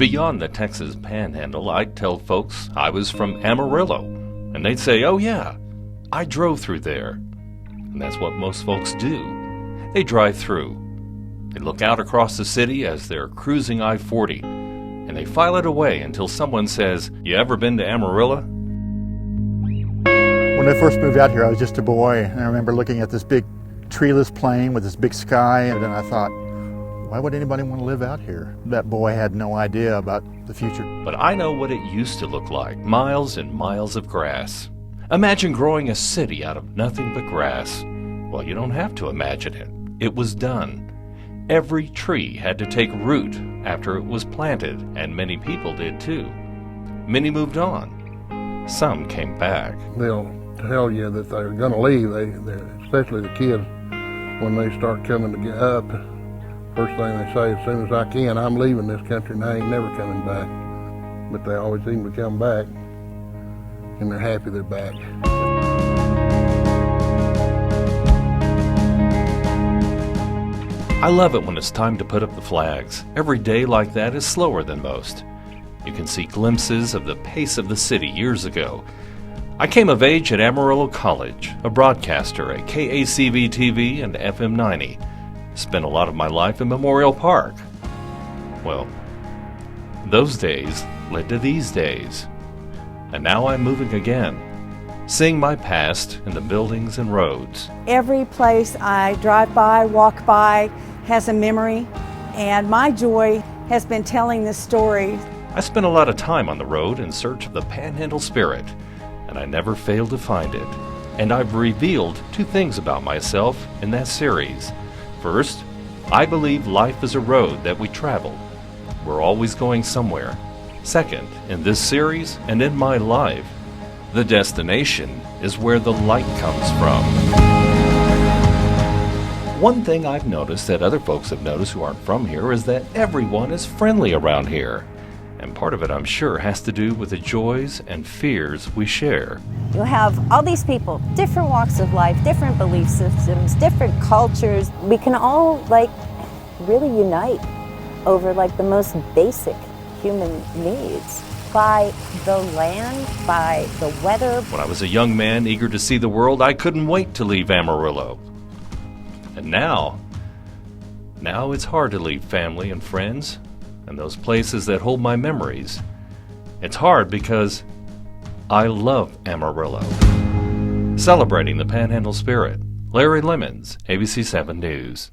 Beyond the Texas Panhandle, I'd tell folks I was from Amarillo, and they'd say, "Oh yeah, I drove through there." And that's what most folks do. They drive through. They look out across the city as they're cruising I-40, and they file it away until someone says, "You ever been to Amarillo?" When I first moved out here, I was just a boy, and I remember looking at this big treeless plain with this big sky, and then I thought, why would anybody want to live out here? That boy had no idea about the future. But I know what it used to look like, miles and miles of grass. Imagine growing a city out of nothing but grass. Well, you don't have to imagine it. It was done. Every tree had to take root after it was planted, and many people did too. Many moved on. Some came back. They'll tell you that they're going to leave, especially the kids, when they start coming to get up. First thing they say, as soon as I can, I'm leaving this country and I ain't never coming back. But they always seem to come back, and they're happy they're back. I love it when it's time to put up the flags. Every day like that is slower than most. You can see glimpses of the pace of the city years ago. I came of age at Amarillo College, a broadcaster at KVII-TV and FM 90. Spent a lot of my life in Memorial Park. Well, those days led to these days. And now I'm moving again, seeing my past in the buildings and roads. Every place I drive by, walk by, has a memory, and my joy has been telling this story. I spent a lot of time on the road in search of the Panhandle Spirit, and I never failed to find it. And I've revealed two things about myself in that series. First, I believe life is a road that we travel. We're always going somewhere. Second, in this series and in my life, the destination is where the light comes from. One thing I've noticed that other folks have noticed who aren't from here is that everyone is friendly around here. And part of it, I'm sure, has to do with the joys and fears we share. You have all these people, different walks of life, different belief systems, different cultures. We can all really unite over the most basic human needs. By the land, by the weather. When I was a young man eager to see the world, I couldn't wait to leave Amarillo. And now it's hard to leave family and friends and those places that hold my memories. It's hard because I love Amarillo. Celebrating the Panhandle Spirit, Larry Lemmons, ABC 7 News.